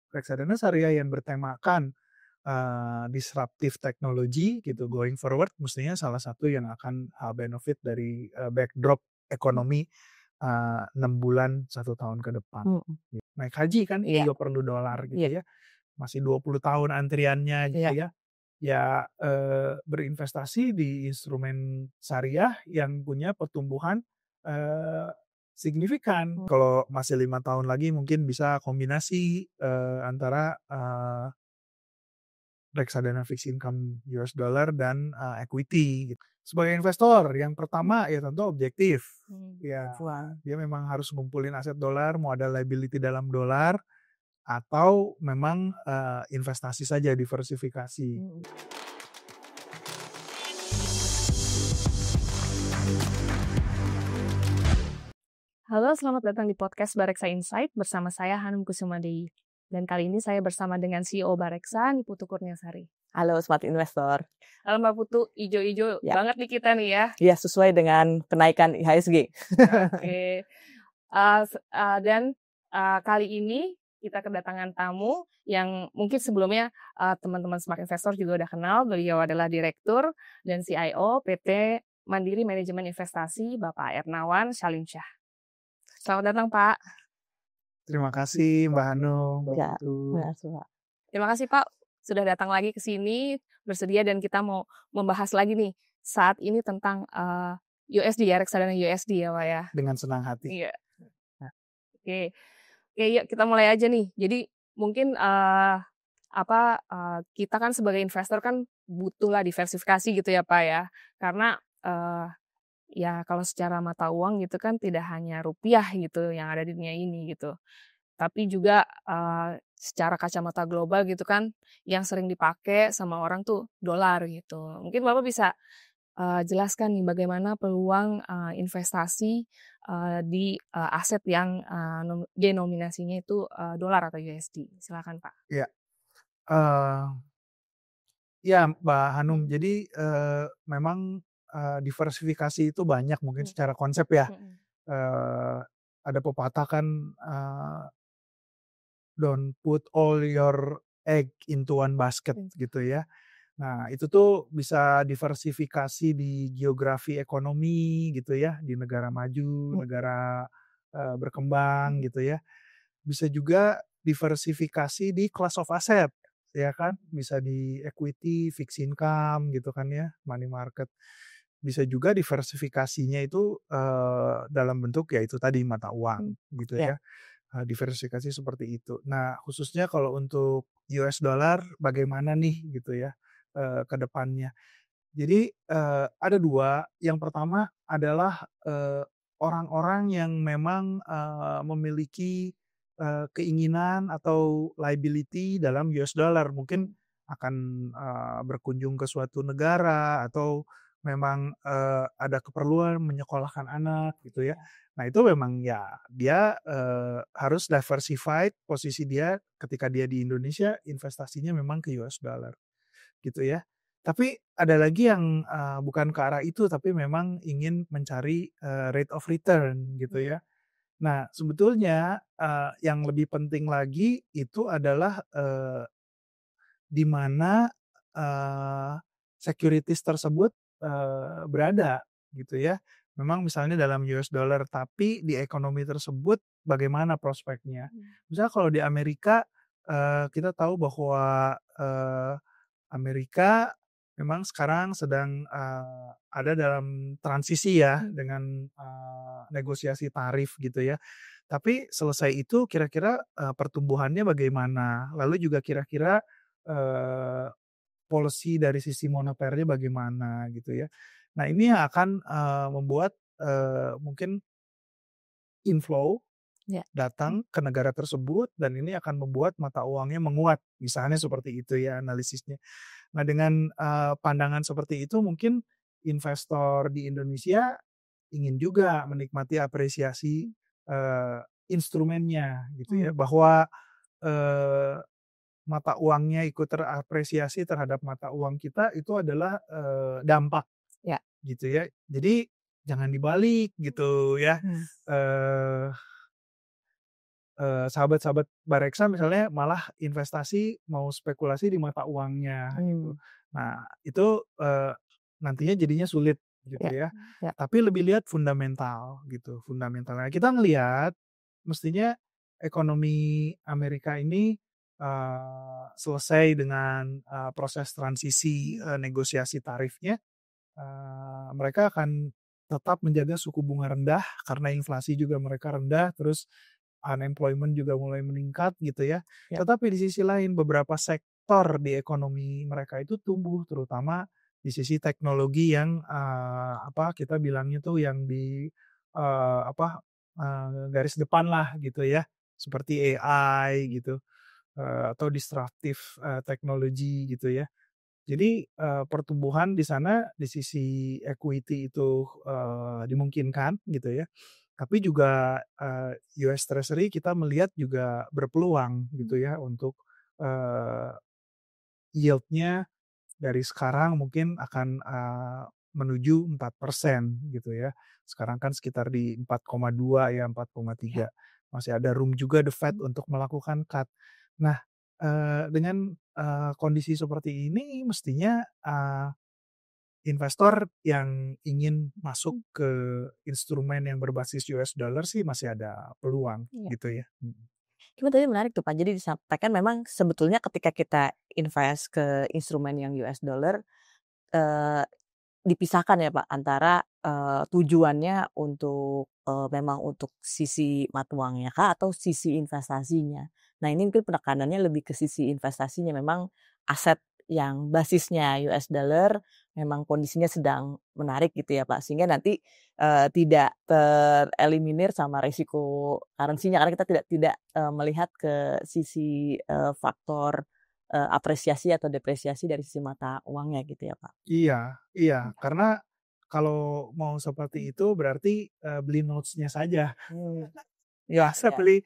reksadana syariah yang bertemakan disruptive technology gitu going forward mestinya salah satu yang akan benefit dari backdrop ekonomi 6 bulan 1 tahun ke depan. Mhm. Naik haji kan Iya. juga perlu dolar gitu Iya. ya. Masih 20 tahun antriannya gitu Iya. ya. Ya berinvestasi di instrumen syariah yang punya pertumbuhan signifikan. Kalau masih 5 tahun lagi mungkin bisa kombinasi antara reksadana fixed income US dollar dan equity gitu. Sebagai investor yang pertama ya tentu objektif. Ya, Uang. dia memang harus ngumpulin aset dolar, mau ada liability dalam dolar atau memang investasi saja diversifikasi. Halo, selamat datang di podcast Bareksa Insight bersama saya Hanum Kusumadewi. Dan kali ini saya bersama dengan CEO Bareksa, Niputu Kurniasari. Halo Smart Investor. Halo Mbak Putu, ijo-ijo Ya. banget nih kita nih ya. Iya, sesuai dengan kenaikan IHSG. Oke. Dan kali ini kita kedatangan tamu yang mungkin sebelumnya teman-teman Smart Investor juga udah kenal. Beliau adalah Direktur dan CIO PT Mandiri Manajemen Investasi, Bapak Ernawan Salimsyah. Selamat datang, Pak. Terima kasih Mbak Hanum. Ya, terima kasih, Pak. Terima kasih Pak sudah datang lagi ke sini bersedia dan kita mau membahas lagi nih saat ini tentang USD ya, reksadana USD ya Pak ya. Dengan senang hati. Iya. Oke, yuk kita mulai aja nih. Jadi mungkin kita kan sebagai investor kan butuhlah diversifikasi gitu ya Pak ya. Karena ya kalau secara mata uang gitu kan tidak hanya rupiah gitu yang ada di dunia ini gitu. Tapi juga secara kacamata global gitu kan yang sering dipakai sama orang tuh dolar gitu. Mungkin Bapak bisa jelaskan nih bagaimana peluang investasi di aset yang denominasinya itu dolar atau USD. Silakan Pak. Ya. Ya Mbak Hanum, jadi memang diversifikasi itu banyak mungkin secara konsep ya. Ada pepatah kan don't put all your egg into one basket gitu ya. Nah itu tuh bisa diversifikasi di geografi ekonomi gitu ya, di negara maju, negara berkembang gitu ya. Bisa juga diversifikasi di class of asset ya kan, bisa di equity, fixed income gitu kan ya, money market. Bisa juga diversifikasinya itu dalam bentuk ya itu tadi mata uang gitu ya. Diversifikasi seperti itu. Nah, khususnya kalau untuk US dollar bagaimana nih gitu ya ke depannya. Jadi ada dua. Yang pertama adalah orang-orang yang memang memiliki keinginan atau liability dalam US dollar. Mungkin akan berkunjung ke suatu negara atau memang ada keperluan menyekolahkan anak gitu ya. Nah itu memang ya dia harus diversified posisi dia ketika dia di Indonesia investasinya memang ke US dollar gitu ya. Tapi ada lagi yang bukan ke arah itu tapi memang ingin mencari rate of return gitu ya. Nah sebetulnya yang lebih penting lagi itu adalah di mana securities tersebut berada gitu ya. Memang misalnya dalam US dollar tapi di ekonomi tersebut bagaimana prospeknya. Misalnya kalau di Amerika kita tahu bahwa Amerika memang sekarang sedang ada dalam transisi ya dengan negosiasi tarif gitu ya. Tapi selesai itu kira-kira pertumbuhannya bagaimana? Lalu juga kira-kira policy dari sisi moneternya bagaimana gitu ya. Nah ini yang akan membuat mungkin inflow datang ke negara tersebut dan ini akan membuat mata uangnya menguat. Misalnya seperti itu ya analisisnya. Nah dengan pandangan seperti itu mungkin investor di Indonesia ingin juga menikmati apresiasi instrumennya gitu ya. Bahwa mata uangnya ikut terapresiasi terhadap mata uang kita itu adalah dampak gitu ya. Jadi jangan dibalik gitu ya. sahabat-sahabat Bareksa misalnya malah investasi mau spekulasi di mata uangnya gitu. Nah itu, nantinya jadinya sulit gitu Ya, ya. ya. Tapi lebih lihat fundamental gitu, fundamentalnya. Kita ngelihat mestinya ekonomi Amerika ini, selesai dengan, proses transisi, negosiasi tarifnya, mereka akan tetap menjaga suku bunga rendah karena inflasi juga mereka rendah, terus unemployment juga mulai meningkat gitu ya. Ya. Tetapi di sisi lain beberapa sektor di ekonomi mereka itu tumbuh, terutama di sisi teknologi yang, kita bilangnya tuh yang di, garis depan lah gitu ya, seperti AI gitu, atau disruptive, technology gitu ya. Jadi, pertumbuhan di sana di sisi equity itu, dimungkinkan gitu ya. Tapi juga, US Treasury kita melihat juga berpeluang gitu ya untuk, eee, yield-nya dari sekarang mungkin akan, menuju 4% gitu ya. Sekarang kan sekitar di 4,2 ya, 4,3. Ya. Masih ada room juga The Fed untuk melakukan cut. Nah, dengan, kondisi seperti ini mestinya, investor yang ingin masuk ke instrumen yang berbasis US dollar sih masih ada peluang Iya. gitu ya. Cuma tadi menarik tuh Pak, jadi disampaikan memang sebetulnya ketika kita invest ke instrumen yang US dollar, eee, dipisahkan ya Pak antara, tujuannya untuk, memang untuk sisi mata uangnya kah atau sisi investasinya. Nah ini mungkin penekanannya lebih ke sisi investasinya, memang aset yang basisnya US dollar memang kondisinya sedang menarik gitu ya Pak, sehingga nanti, tidak tereliminir sama resiko currency-nya karena kita tidak, melihat ke sisi, faktor, apresiasi atau depresiasi dari sisi mata uangnya gitu ya Pak? Iya iya, karena kalau mau seperti itu berarti, beli notes-nya saja. Iya Masa iya. beli,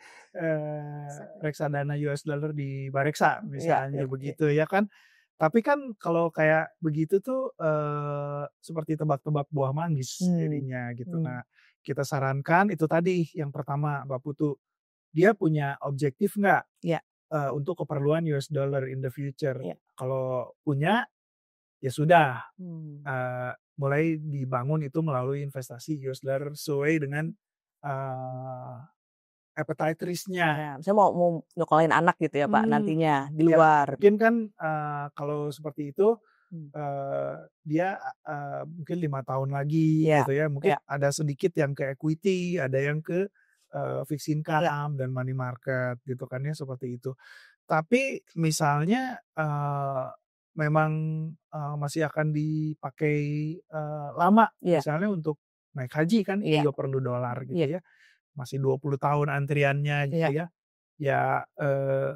reksadana US dollar di Bareksa Iya misalnya iya iya. begitu ya kan. Tapi kan kalau kayak begitu tuh, seperti tebak-tebak buah manggis Mmm, jadinya gitu. mmm, Nah, kita sarankan itu tadi yang pertama Mbak Putu, dia punya objektif nggak, iya untuk keperluan US dollar in the future. iya. Kalau punya, ya sudah, Mmm. mulai dibangun itu melalui investasi US dollar sesuai dengan, eee, appetite risk-nya. Ya, misalnya mau nyekolahin anak gitu ya Pak Mmm. nantinya di Ya luar. mungkin kan, kalau seperti itu, Mmm. dia, mungkin 5 tahun lagi Iya gitu ya, mungkin iya ada sedikit yang ke equity, ada yang ke, fixed iya income dan money market gitu kan ya, seperti itu. Tapi misalnya, memang, masih akan dipakai, lama, iya misalnya untuk naik haji kan iya juga perlu dolar iya gitu ya, masih 20 tahun antriannya gitu iya. ya. Ya,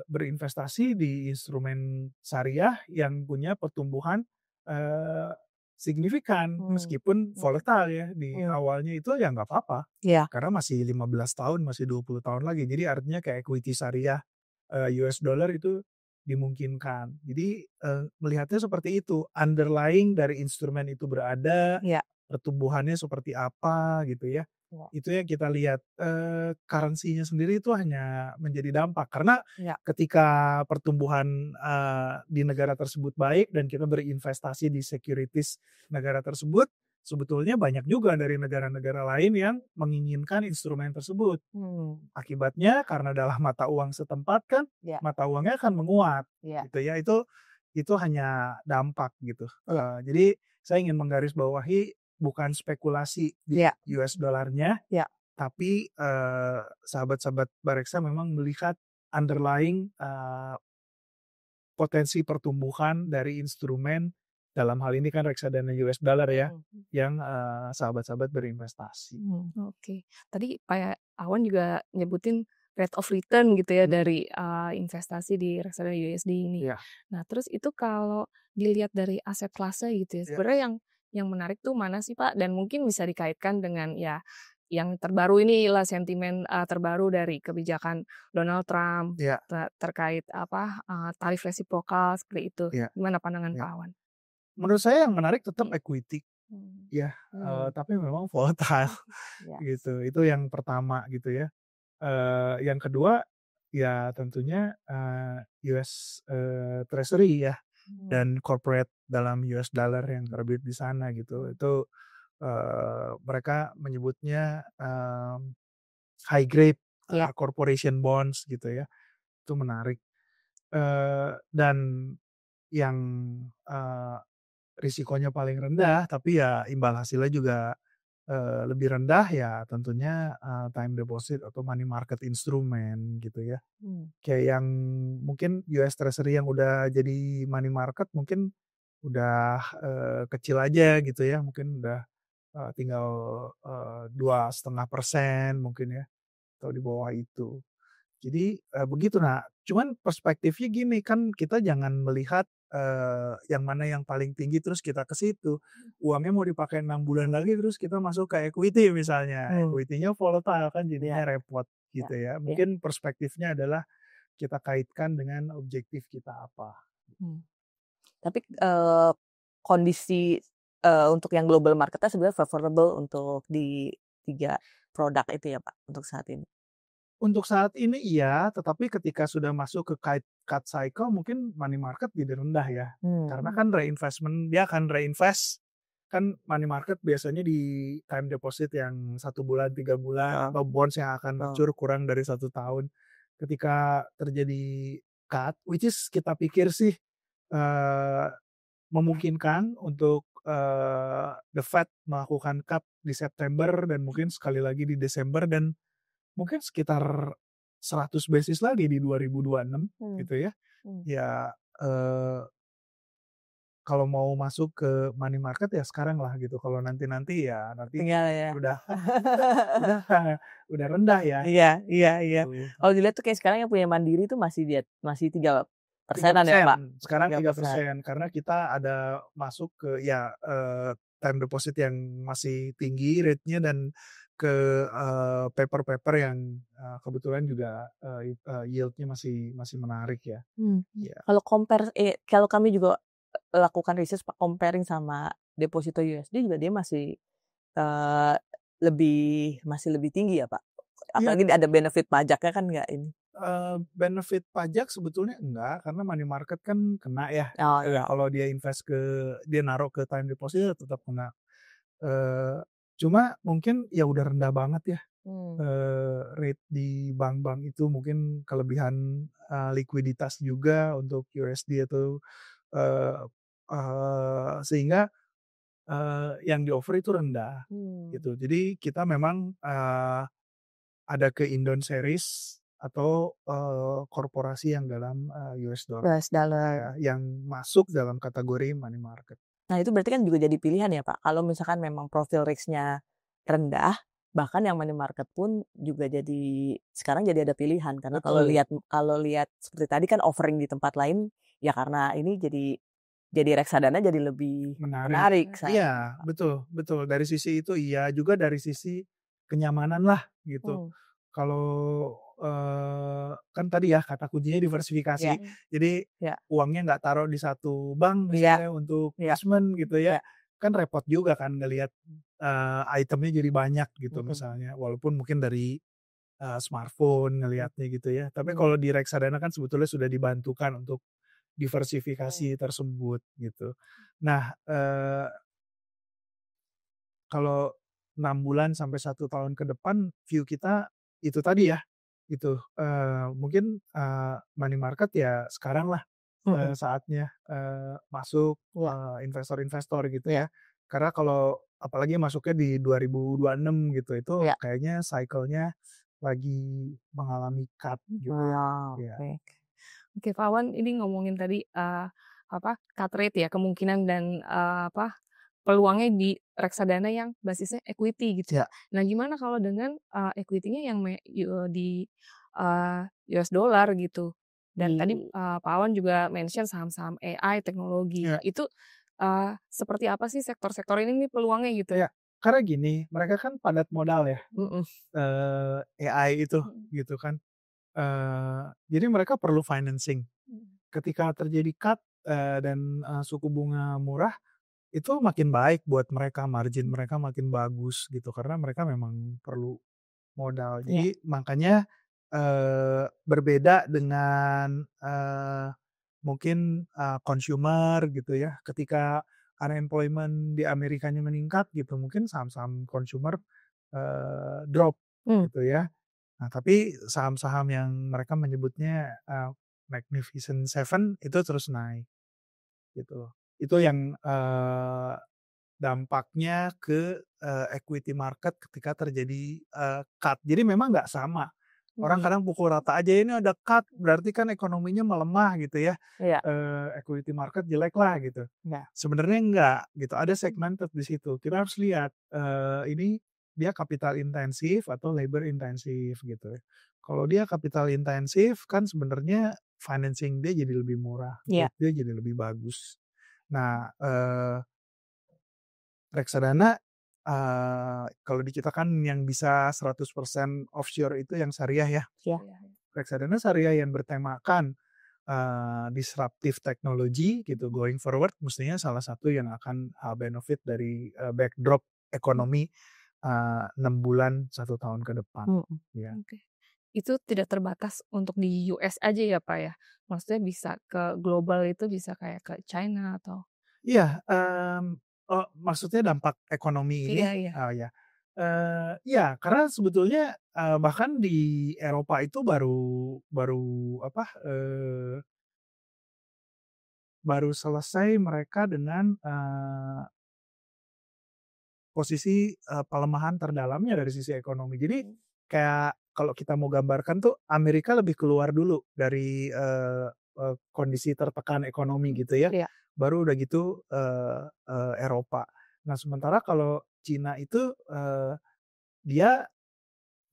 berinvestasi di instrumen syariah yang punya pertumbuhan, eee, signifikan Mmm, meskipun mmm, volatile ya di mmm. awalnya itu ya nggak apa-apa, Iya karena masih 15 tahun, masih 20 tahun lagi. Jadi artinya kayak equity syariah, US dollar itu dimungkinkan. Jadi, melihatnya seperti itu, underlying dari instrumen itu berada, iya pertumbuhannya seperti apa gitu ya. iya Itu yang kita lihat, currency-nya sendiri itu hanya menjadi dampak. Karena iya ketika pertumbuhan, di negara tersebut baik dan kita berinvestasi di securities negara tersebut, sebetulnya banyak juga dari negara-negara lain yang menginginkan instrumen tersebut. mmm, Akibatnya karena adalah mata uang setempat kan, iya mata uangnya akan menguat iya gitu ya. Itu hanya dampak gitu. iya Jadi saya ingin menggarisbawahi bukan spekulasi di iya US dollarnya, iya. tapi, sahabat-sahabat Bareksa memang melihat underlying, potensi pertumbuhan dari instrumen, dalam hal ini kan reksadana US dollar ya, Mhm, yang, sahabat-sahabat berinvestasi. Oke. Tadi Pak Awan juga nyebutin rate of return gitu ya Mhm, dari, investasi di reksadana USD ini. iya Nah, terus itu kalau dilihat dari aset klase gitu ya, iya sebenarnya yang menarik tuh mana sih, Pak? Dan mungkin bisa dikaitkan dengan ya yang terbaru inilah sentimen, terbaru dari kebijakan Donald Trump iya terkait apa, tarif resiprokal seperti itu. iya Gimana pandangan iya. Pak Awan? Menurut saya yang menarik tetap Iya. equity mmm, ya, mmm, tapi memang volatile iya gitu, itu yang pertama gitu ya. Yang kedua, ya tentunya, US, Treasury ya, dan corporate dalam US dollar yang terbit di sana gitu. Itu, mereka menyebutnya, high grade, Iya. corporation bonds gitu ya, itu menarik. Dan yang, eee, risikonya paling rendah tapi ya imbal hasilnya juga, lebih rendah ya tentunya, time deposit atau money market instrument gitu ya. Mmm. Kayak yang mungkin US Treasury yang udah jadi money market mungkin udah, kecil aja gitu ya, mungkin udah, tinggal, 2,5% mungkin ya, atau di bawah itu. Jadi, begitu. Nah, cuman perspektifnya gini, kan kita jangan melihat, yang mana yang paling tinggi terus kita ke situ. Uangnya mau dipakai 6 bulan lagi terus kita masuk ke equity misalnya, Mmm. equity-nya volatile kan Iya, jadinya repot iya, gitu ya. iya. Mungkin perspektifnya adalah kita kaitkan dengan objektif kita apa. Mmm. Tapi, kondisi, untuk yang global market-nya sebenarnya favorable untuk di 3 produk itu ya, Pak, untuk saat ini? Untuk saat ini iya, tetapi ketika sudah masuk ke cut cycle mungkin money market jadi rendah ya. Karena kan reinvestment dia akan reinvest, kan money market biasanya di time deposit yang 1 bulan, 3 bulan, Heeh. atau bonds yang akan Betul. mature kurang dari 1 tahun. Ketika terjadi cut, which is kita pikir sih, eee, memungkinkan untuk, the Fed melakukan cut di September dan mungkin sekali lagi di Desember dan mungkin sekitar 100 basis lagi di 2026 Mmm. gitu ya. Mmm. Ya, kalau mau masuk ke money market ya sekarang lah gitu, kalau nanti-nanti ya nanti Tinggal ya. udah udah udah rendah ya Iya, iya, iya. gitu. Kalau dilihat tuh kayak sekarang yang punya Mandiri tuh masih 3%-an ya, Pak? 3%, sekarang 3%. 3% karena kita ada masuk ke ya, time deposit yang masih tinggi rate-nya dan ke, paper-paper yang, kebetulan juga, yield-nya masih masih menarik ya. Mmm. Iya. Kalau kami juga, lakukan research Pak, comparing sama deposito USD juga dia eee, masih lebih tinggi ya, Pak? Iya, Apalagi ada benefit pajaknya kan nggak ini. benefit pajak sebetulnya enggak, karena money market kan kena ya, Oh iya. kalau dia naruh ke time deposit ya tetap kena. Eee, Cuma mungkin ya udah rendah banget ya, Mmm. rate di bank-bank itu mungkin kelebihan, likuiditas juga untuk USD atau, eee sehingga, yang di-offer itu rendah Mmm. gitu. Jadi kita memang, ada ke Indon Series atau, korporasi yang dalam, US dollar US dollar. ya, yang masuk dalam kategori money market. Nah itu berarti kan juga jadi pilihan ya, Pak, kalau misalkan memang profil risk-nya rendah, bahkan yang money market pun juga sekarang jadi ada pilihan. Karena Betul. kalau lihat seperti tadi kan offering di tempat lain, ya karena ini jadi reksadana jadi lebih Menarik. menarik Iya, sayangnya, Pak. betul betul. Dari sisi itu iya, juga dari sisi kenyamanan lah gitu. Mmm. Kalau, kan tadi ya kata kuncinya diversifikasi. Iya, Jadi iya, uangnya nggak taruh di satu bank iya, misalnya untuk iya, investment gitu ya, iya. kan repot juga kan ngelihat, itemnya jadi banyak gitu Mhm. misalnya. Walaupun mungkin dari, smartphone Mmm. ngelihatnya gitu ya. Tapi Mmm. kalau di reksadana kan sebetulnya sudah dibantukan untuk Mmm. diversifikasi tersebut gitu. Nah, kalau 6 bulan sampai 1 tahun ke depan view kita itu tadi ya, gitu, mungkin, money market ya sekarang lah, Mhm. saatnya, masuk, Iya, investor-investor gitu iya, ya. Karena kalau apalagi masuknya di 2026 gitu, itu iya. kayaknya cycle-nya lagi mengalami cut gitu. Oh, Iya, oke. Oke, Pak Wan, ini ngomongin tadi, cut rate ya, kemungkinan dan, peluangnya di reksadana yang basisnya equity gitu. iya, Nah, gimana kalau dengan, equity-nya yang di, US dollar gitu? Dan tadi, Pak Wan juga mention saham-saham AI, teknologi. iya. Itu, seperti apa sih sektor-sektor ini nih peluangnya gitu? Iya, karena gini, mereka kan padat modal ya, Mhm. AI itu, Mhm. gitu kan. Jadi mereka perlu financing. Mhm. Ketika terjadi cut, dan, suku bunga murah, itu makin baik buat mereka, margin mereka makin bagus gitu, karena mereka memang perlu modal. Iya. Jadi makanya berbeda dengan mungkin consumer gitu ya. Ketika unemployment di Amerikanya meningkat gitu, mungkin saham-saham consumer drop Hmm. gitu ya. Nah, tapi saham-saham yang mereka menyebutnya Magnificent Seven itu terus naik gitu. Itu yang dampaknya ke equity market ketika terjadi cut. Jadi memang nggak sama. Orang kadang pukul rata aja, ini ada cut berarti kan ekonominya melemah gitu ya. Iya. Equity market jelek lah gitu. Iya. Sebenarnya enggak gitu. Ada segmented di situ. Kita harus lihat ini dia capital intensif atau labor intensif gitu. Kalau dia capital intensif kan sebenarnya financing dia jadi lebih murah, Iya. growth dia jadi lebih bagus. Nah, reksadana kalau di kita kan yang bisa 100% offshore itu yang syariah ya. Iya. Reksadana syariah yang bertemakan disruptive technology gitu going forward mestinya salah satu yang akan benefit dari backdrop ekonomi 6 bulan 1 tahun ke depan. Ya. Oke. Itu tidak terbatas untuk di US aja ya Pak ya? Maksudnya bisa ke global itu bisa kayak ke China atau Iya, maksudnya dampak ekonomi ini? iya iya. Oh ya, iya karena sebetulnya bahkan di Eropa itu baru baru apa, baru selesai mereka dengan posisi pelemahan terdalamnya dari sisi ekonomi. Jadi kayak kalau kita mau gambarkan tuh Amerika lebih keluar dulu dari kondisi tertekan ekonomi gitu ya. Iya. Baru udah gitu Eropa. Nah sementara kalau Cina itu dia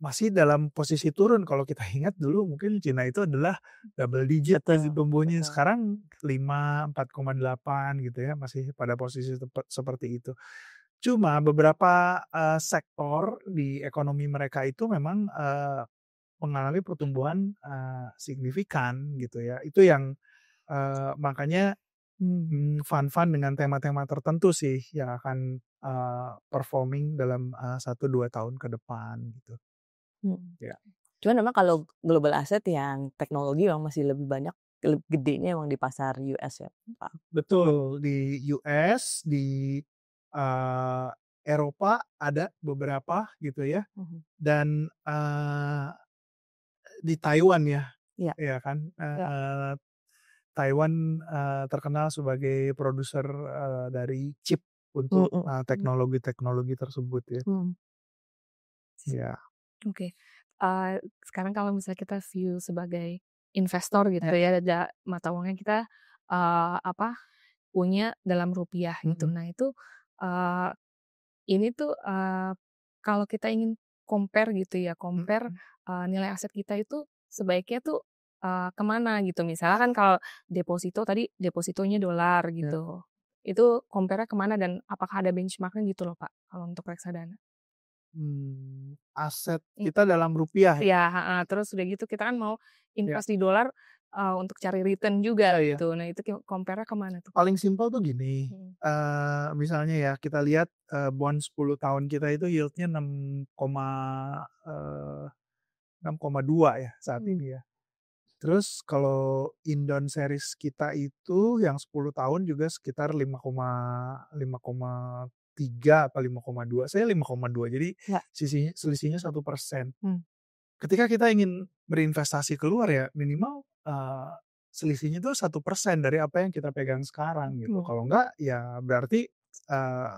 masih dalam posisi turun. Kalau kita ingat dulu mungkin Cina itu adalah double digit masih Betul. tumbuhnya. Betul. Sekarang 5, 4,8 gitu ya, masih pada posisi seperti itu. Cuma beberapa sektor di ekonomi mereka itu memang mengalami pertumbuhan signifikan gitu ya. Itu yang makanya fund-fund dengan tema-tema tertentu sih yang akan performing dalam 1-2 tahun ke depan gitu. Ya. Cuman memang kalau global asset yang teknologi memang masih lebih banyak, lebih gedenya emang di pasar US ya, Pak? Betul, di US, di Eropa ada beberapa gitu ya, dan di Taiwan ya, Iya. ya kan, Iya. Taiwan terkenal sebagai produser dari chip untuk teknologi-teknologi tersebut ya. Ya. Oke. Sekarang kalau misalnya kita view sebagai investor gitu ya, ada mata uangnya kita punya dalam rupiah gitu. Nah itu ini tuh kalau kita ingin compare gitu ya, compare nilai aset kita itu sebaiknya tuh kemana gitu. Misalnya kan kalau depositonya dolar gitu. Itu compare-nya kemana dan apakah ada benchmark-nya gitu loh Pak, kalau untuk reksadana? Aset kita dalam rupiah ya? Iya, heeh, terus udah gitu kita kan mau Ya. invest di dolar untuk cari return juga Iya. gitu. Nah itu compare-nya kemana tuh? Paling simpel tuh gini, misalnya ya kita lihat bond 10 tahun kita itu yield-nya 6,2 ya saat ini ya. Terus kalau Indon Series kita itu yang 10 tahun juga sekitar 5,3 apa 5,2, saya 5,2 jadi Ya. selisihnya 1%. Ketika kita ingin berinvestasi keluar ya minimal selisihnya itu 1% dari apa yang kita pegang sekarang gitu. Kalau enggak ya berarti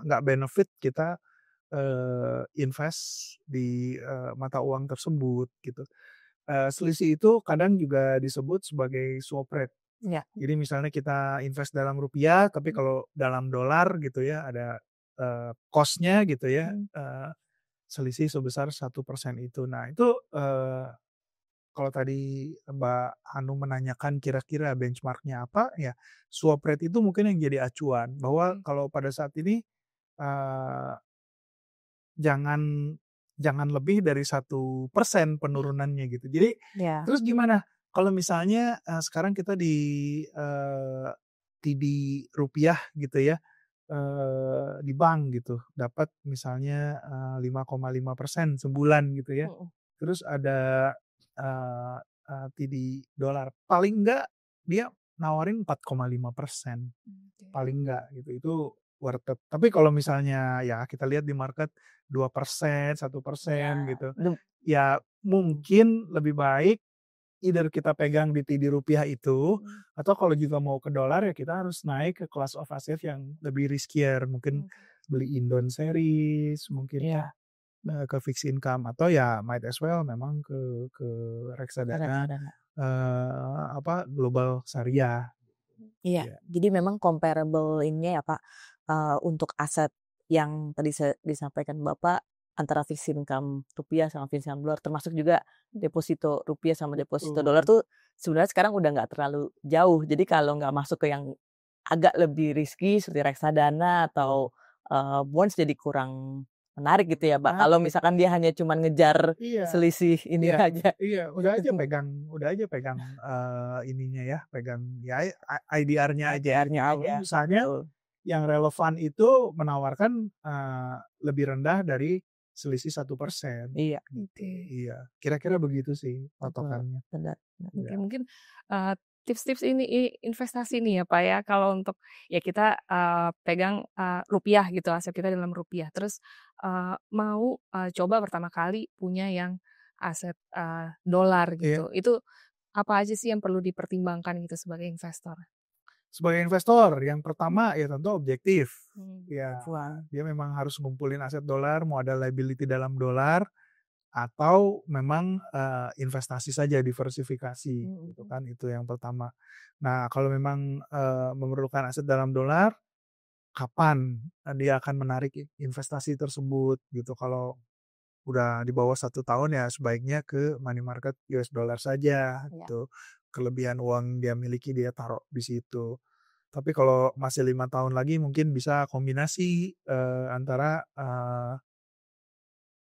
nggak benefit kita invest di mata uang tersebut gitu. Selisih itu kadang juga disebut sebagai swap rate. Iya. Jadi misalnya kita invest dalam rupiah tapi kalau dalam dolar gitu ya ada cost-nya gitu ya, selisih sebesar 1% itu. Nah itu kalau tadi Mbak Hanum menanyakan kira-kira benchmark-nya apa, ya swap rate itu mungkin yang jadi acuan bahwa kalau pada saat ini jangan lebih dari 1% penurunannya gitu. Jadi Iya. terus gimana kalau misalnya sekarang kita di TD rupiah gitu ya, di bank gitu dapat misalnya 5,5% sebulan gitu ya. terus ada TD dolar. Paling enggak dia nawarin 4,5%, paling enggak gitu. Itu worth it. Tapi kalau misalnya ya kita lihat di market 2%, 1% Ya, gitu. Ya mungkin lebih baik either kita pegang di TD rupiah itu, atau kalau juga mau ke dolar ya kita harus naik ke class of asset yang lebih riskier. Mungkin beli Indon series, mungkin Iya, ke fixed income, atau ya might as well memang ke reksadana reksadana. global syariah. Iya, Ya. jadi memang comparable ini ya Pak, untuk aset yang tadi disampaikan Bapak antara fixed income rupiah sama fixed income dolar, termasuk juga deposito rupiah sama deposito dolar Betul. tuh sebenarnya sekarang udah nggak terlalu jauh. Jadi kalau nggak masuk ke yang agak lebih risky seperti reksadana atau, bonds jadi kurang menarik gitu ya Pak, kalau misalkan dia hanya cuman ngejar Iya, selisih ini iya, aja. iya, udah aja pegang ininya ya, pegang ya IDR-nya aja. IDR-nya Kalau aja, misalnya betul. yang relevan itu menawarkan lebih rendah dari selisih 1%. Iya. Gitu. Iya, kira-kira begitu sih Betul, patokannya. benar. Oke, Ya. mungkin tips-tips ini investasi nih ya Pak ya, kalau untuk ya kita pegang rupiah gitu, aset kita dalam rupiah. Terus mau coba pertama kali punya yang aset dolar Iya. gitu. Itu apa aja sih yang perlu dipertimbangkan gitu sebagai investor? Sebagai investor, yang pertama ya tentu objektif. Ya, Uang. dia memang harus ngumpulin aset dolar, mau ada liability dalam dolar, atau memang investasi saja, diversifikasi gitu kan, itu yang pertama. Nah kalau memang memerlukan aset dalam dolar, kapan dia akan menarik investasi tersebut gitu. Kalau udah di bawah 1 tahun ya sebaiknya ke money market US dollar saja Iya. gitu. Kelebihan uang dia miliki dia taruh di situ. Tapi kalau masih 5 tahun lagi mungkin bisa kombinasi antara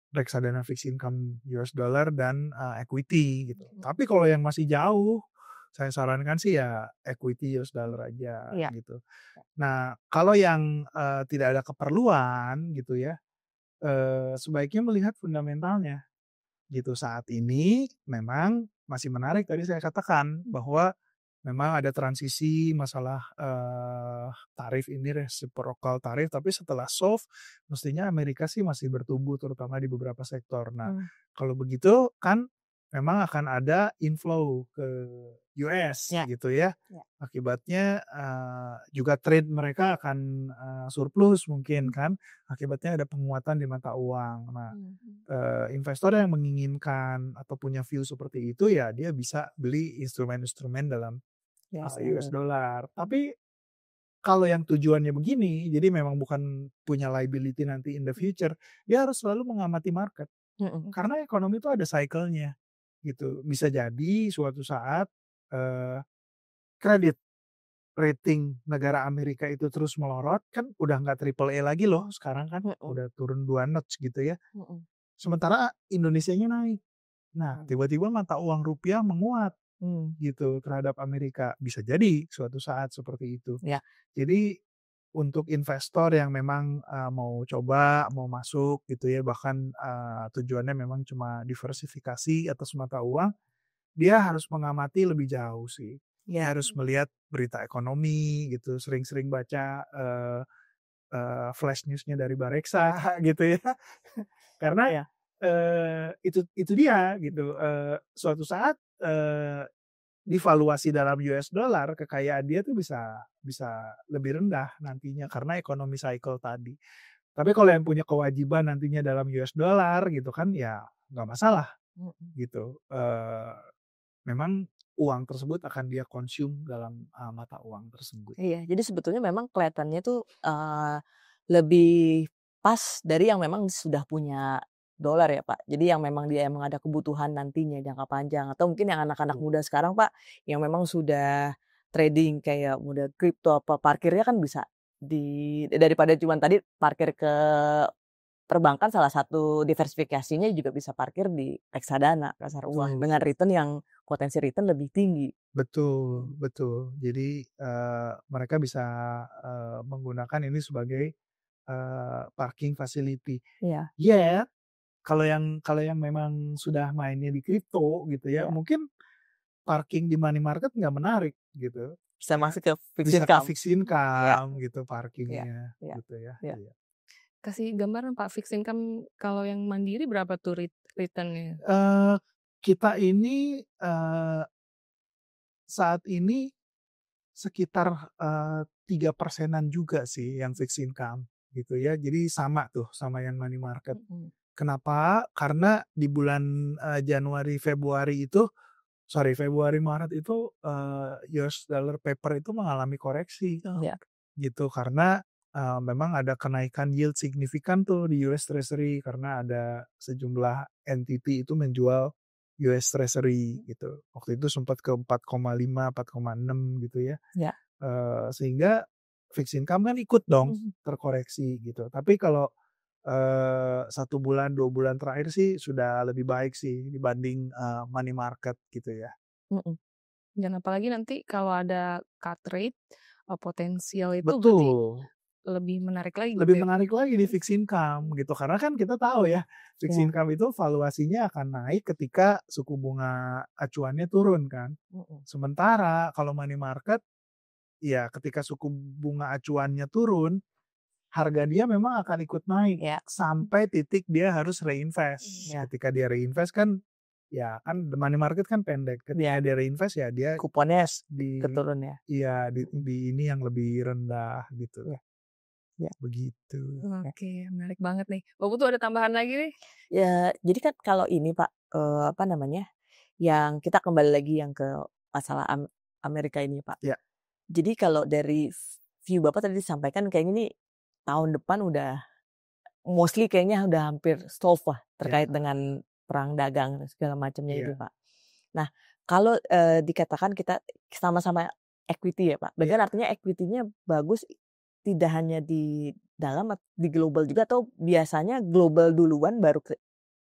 reksadana fixed income US dollar dan equity gitu. Tapi kalau yang masih jauh, saya sarankan sih ya equity US dollar aja Iya. gitu. Nah, kalau yang tidak ada keperluan gitu ya, sebaiknya melihat fundamentalnya gitu. Saat ini memang masih menarik, tadi saya katakan bahwa memang ada transisi masalah tarif ini, reciprocal tarif, tapi setelah soft mestinya Amerika sih masih bertumbuh terutama di beberapa sektor. Nah, kalau begitu kan memang akan ada inflow ke US Ya. gitu ya. Ya. Akibatnya juga trade mereka akan surplus mungkin kan. Akibatnya ada penguatan di mata uang. Nah, investor yang menginginkan atau punya view seperti itu ya dia bisa beli instrumen-instrumen dalam US dollar. Tapi kalau yang tujuannya begini, jadi memang bukan punya liability nanti in the future, dia harus selalu mengamati market. Karena ekonomi itu ada cycle-nya gitu. Bisa jadi suatu saat kredit rating negara Amerika itu terus melorot, kan udah nggak triple A lagi loh sekarang kan, udah turun 2 notch gitu ya. Sementara Indonesianya naik. Nah, tiba-tiba mata uang rupiah menguat gitu terhadap Amerika. Bisa jadi suatu saat seperti itu. Ya. Jadi untuk investor yang memang mau coba, mau masuk gitu ya, bahkan tujuannya memang cuma diversifikasi atas mata uang, dia harus mengamati lebih jauh sih. Dia harus melihat berita ekonomi gitu, sering-sering baca flash news-nya dari Bareksa gitu ya. Karena itu dia gitu, suatu saat divaluasi dalam US dollar, kekayaan dia tuh bisa bisa lebih rendah nantinya karena ekonomi cycle tadi. Tapi kalau yang punya kewajiban nantinya dalam US dollar gitu kan ya nggak masalah gitu. Memang uang tersebut akan dia consume dalam mata uang tersebut. Iya, jadi sebetulnya memang kelihatannya tuh, lebih pas dari yang memang sudah punya dolar ya, Pak. Jadi yang memang dia emang ada kebutuhan nantinya jangka panjang, atau mungkin yang anak-anak muda sekarang, Pak, yang memang sudah trading kayak muda kripto apa, parkirnya kan bisa daripada cuman tadi parkir ke perbankan, salah satu diversifikasinya juga bisa parkir di reksadana, pasar uang, Betul. dengan return yang potensi return lebih tinggi. Betul, betul. Jadi mereka bisa menggunakan ini sebagai parking facility. Iya. Yet kalau yang memang sudah mainnya di kripto gitu ya, Ya. mungkin parking di money market nggak menarik gitu. Bisa Ya, masuk ke fixed bisa ke income. fixed income gitu parkingnya Ya. gitu ya. Ya. Iya. Kasih gambaran Pak, fixed income kalau yang mandiri berapa tuh returnnya? Kita ini saat ini sekitar 3%-an juga sih yang fixed income gitu ya. Jadi sama tuh sama yang money market. Mm-mm. Kenapa? Karena di bulan Januari, Februari Maret itu US dollar paper itu mengalami koreksi Ya. gitu karena memang ada kenaikan yield signifikan tuh di US Treasury karena ada sejumlah entity itu menjual US Treasury gitu. Waktu itu sempat ke 4,5, 4,6 gitu ya. Ya. Sehingga fixed income kan ikut dong Mhm. terkoreksi gitu. Tapi kalau 1 bulan, 2 bulan terakhir sih sudah lebih baik sih dibanding money market gitu ya. Mm-mm. Dan apalagi nanti kalau ada cut rate, potensial itu berarti Betul. lebih menarik lagi gitu Lebih ya? menarik lagi di fixed income gitu. Karena kan kita tahu ya, fixed Ya. income itu valuasinya akan naik ketika suku bunga acuannya turun kan. Mm-mm. Sementara kalau money market, ya ketika suku bunga acuannya turun, harga dia memang akan ikut naik Ya. sampai titik dia harus reinvest. Ya. Ketika dia reinvest kan, ya kan money market kan pendek. Ketika Ya. dia reinvest ya dia Kuponnya di keturun ya. iya di ini yang lebih rendah gitu. Ya. Ya. Begitu. Oke, menarik banget nih. Bapak tuh ada tambahan lagi nih? Ya, jadi kan kalau ini Pak, apa namanya, yang kita kembali lagi yang ke masalah Amerika ini Pak. Ya. Jadi kalau dari view Bapak tadi disampaikan kayaknya nih tahun depan udah mostly kayaknya udah hampir solve lah terkait dengan perang dagang dan segala macamnya itu Pak. Nah, kalau dikatakan kita sama-sama equity ya Pak, berarti kan artinya equity-nya bagus tidak hanya di dalam, di global juga atau biasanya global duluan baru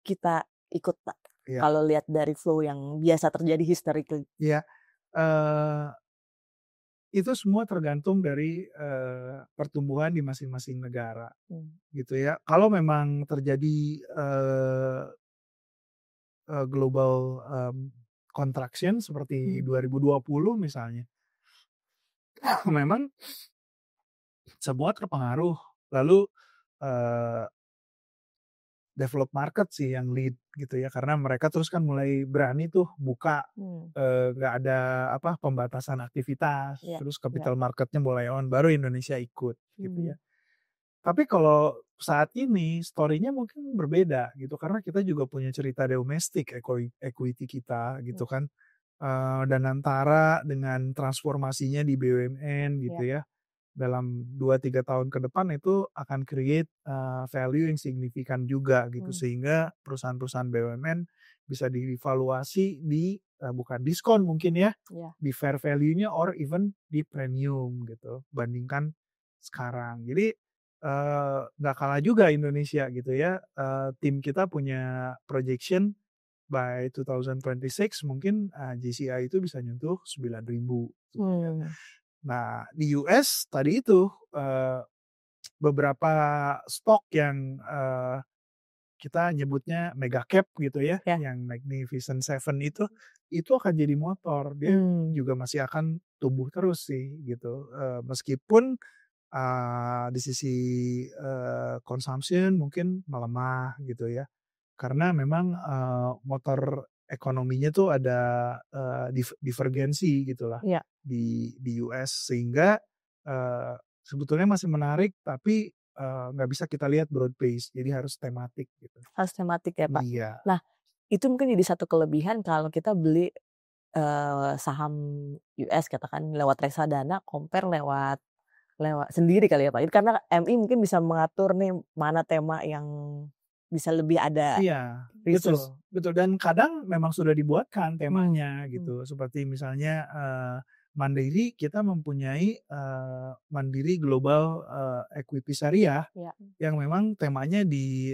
kita ikut Pak? Iya. Kalau lihat dari flow yang biasa terjadi historically. Iya. Itu semua tergantung dari pertumbuhan di masing-masing negara gitu ya. Kalau memang terjadi global contraction seperti 2020 misalnya, memang semua terpengaruh. Lalu develop market sih yang lead gitu ya, karena mereka terus kan mulai berani tuh buka, nggak ada pembatasan aktivitas, Ya. terus capital marketnya mulai on, baru Indonesia ikut gitu ya. Tapi kalau saat ini story-nya mungkin berbeda gitu, karena kita juga punya cerita domestik equity kita gitu kan, dan antara dengan transformasinya di BUMN gitu ya. Dalam 2-3 tahun ke depan itu akan create value yang signifikan juga gitu, sehingga perusahaan-perusahaan BUMN bisa divaluasi di bukan diskon mungkin ya, di fair value-nya or even di premium gitu bandingkan sekarang. Jadi nggak kalah juga Indonesia gitu ya, tim kita punya projection by 2026 mungkin JCI itu bisa nyentuh 9.000 gitu ya. Nah, di US tadi itu beberapa stok yang kita nyebutnya mega cap gitu ya, yang Magnificent Seven itu akan jadi motor. Dia juga masih akan tumbuh terus sih gitu. Meskipun di sisi consumption mungkin melemah gitu ya. Karena memang motor ekonominya tuh ada divergensi gitulah di US, sehingga sebetulnya masih menarik tapi nggak bisa kita lihat broad base, jadi harus tematik gitu. Harus tematik ya Pak. Iya. Nah, itu mungkin jadi satu kelebihan kalau kita beli saham US katakan lewat reksadana, compare lewat sendiri kali ya Pak. Itu karena MI mungkin bisa mengatur nih mana tema yang bisa lebih ada. Iya, betul. Dan kadang memang sudah dibuatkan temanya gitu. Seperti misalnya Mandiri, kita mempunyai Mandiri Global Equity Syariah yang memang temanya di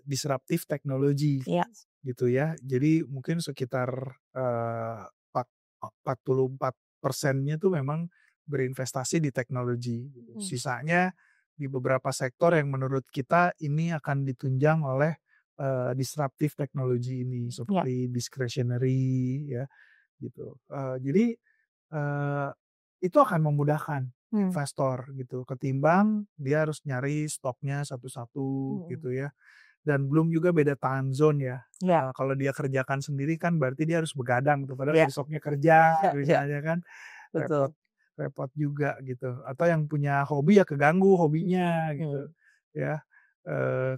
disruptive technology gitu ya. Jadi mungkin sekitar 44%-nya tuh memang berinvestasi di teknologi. Sisanya di beberapa sektor yang menurut kita ini akan ditunjang oleh disruptive teknologi ini seperti discretionary ya gitu. Jadi itu akan memudahkan investor gitu ketimbang dia harus nyari stoknya satu-satu gitu ya. Dan belum juga beda time zone ya. Kalau dia kerjakan sendiri kan berarti dia harus begadang gitu. Padahal besoknya kerja misalnya kan. Repot juga gitu. Atau yang punya hobi ya keganggu hobinya gitu. Ya.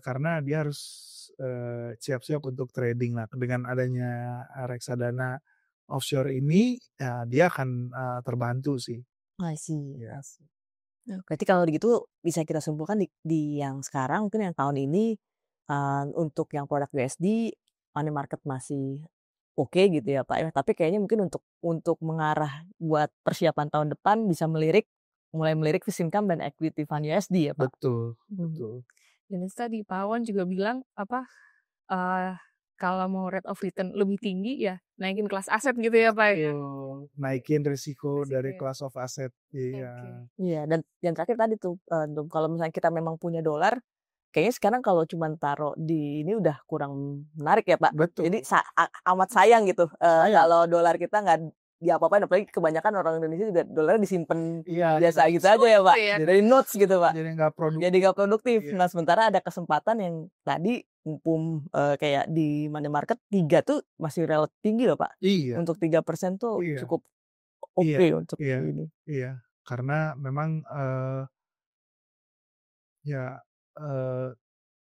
Karena dia harus siap-siap untuk trading lah. Dengan adanya reksadana offshore ini ya dia akan terbantu sih. I see. Berarti kalau gitu bisa kita simpulkan di yang sekarang mungkin yang tahun ini untuk yang produk USD money market masih oke gitu ya Pak ya. Tapi kayaknya mungkin untuk mengarah buat persiapan tahun depan bisa mulai melirik fixed income dan equity fund USD ya Pak. Betul. Dan tadi Pak Awan juga bilang kalau mau rate of return lebih tinggi ya naikin kelas aset gitu ya Pak ya. Naikin risiko dari class of asset. Iya, dan yang terakhir tadi tuh kalau misalnya kita memang punya dolar, kayaknya sekarang kalau cuma taruh di ini udah kurang menarik ya Pak. Betul. Jadi amat sayang gitu kalau dolar kita nggak diapa-apain, apalagi kebanyakan orang Indonesia juga dolarnya disimpan biasa gitu aja ya Pak. Dari notes gitu Pak. Jadi nggak produktif. Nah sementara ada kesempatan yang tadi kayak di money market 3 tuh masih relatif tinggi loh Pak. Untuk 3% tuh cukup oke untuk ini. Iya, karena memang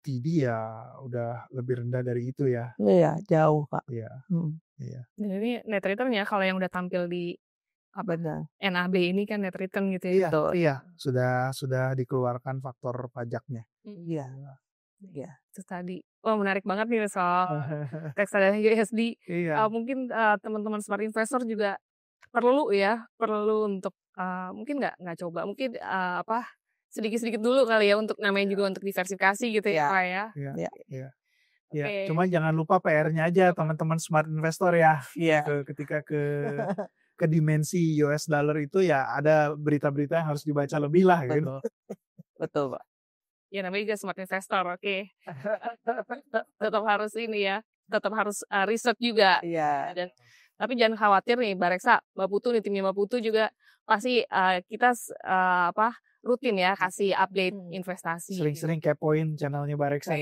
TD ya udah lebih rendah dari itu ya. Iya, jauh Pak. Iya. Dan ini net return ya kalau yang udah tampil di NAB ini kan net return gitu ya. Iya, sudah dikeluarkan faktor pajaknya. Iya. Itu tadi. Menarik banget nih soal reksadana USD. Mungkin teman-teman smart investor juga perlu untuk mungkin nggak coba, mungkin sedikit-sedikit dulu kali ya untuk namanya juga untuk diversifikasi gitu ya Pak ya. Iya. Cuma jangan lupa PR-nya aja teman-teman smart investor ya. Ketika ke dimensi US dollar itu ya ada berita-berita yang harus dibaca lebih lah gitu. Betul Pak. Ya namanya juga smart investor, oke. Tetap harus tetap harus riset juga. Dan tapi jangan khawatir nih Bareksa, Mbak Putu nih timnya Mbak Putu juga pasti kita rutin ya kasih update investasi. Sering-sering kepoin channelnya Bareksa.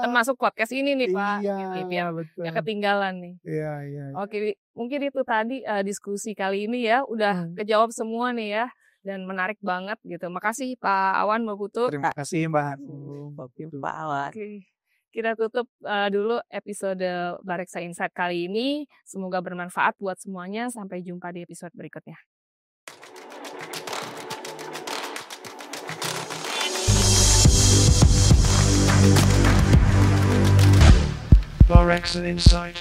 Termasuk podcast ini nih Pak. Iya, betul. Gak ketinggalan nih. Iya. Oke, mungkin itu tadi diskusi kali ini ya udah kejawab semua nih ya. Dan menarik banget gitu. Makasih Pak Awan, Mbak Putu. Terima kasih Mbak Pak Awan. Oke. Kita tutup dulu episode Bareksa Insight kali ini. Semoga bermanfaat buat semuanya. Sampai jumpa di episode berikutnya. Bareksa Insight.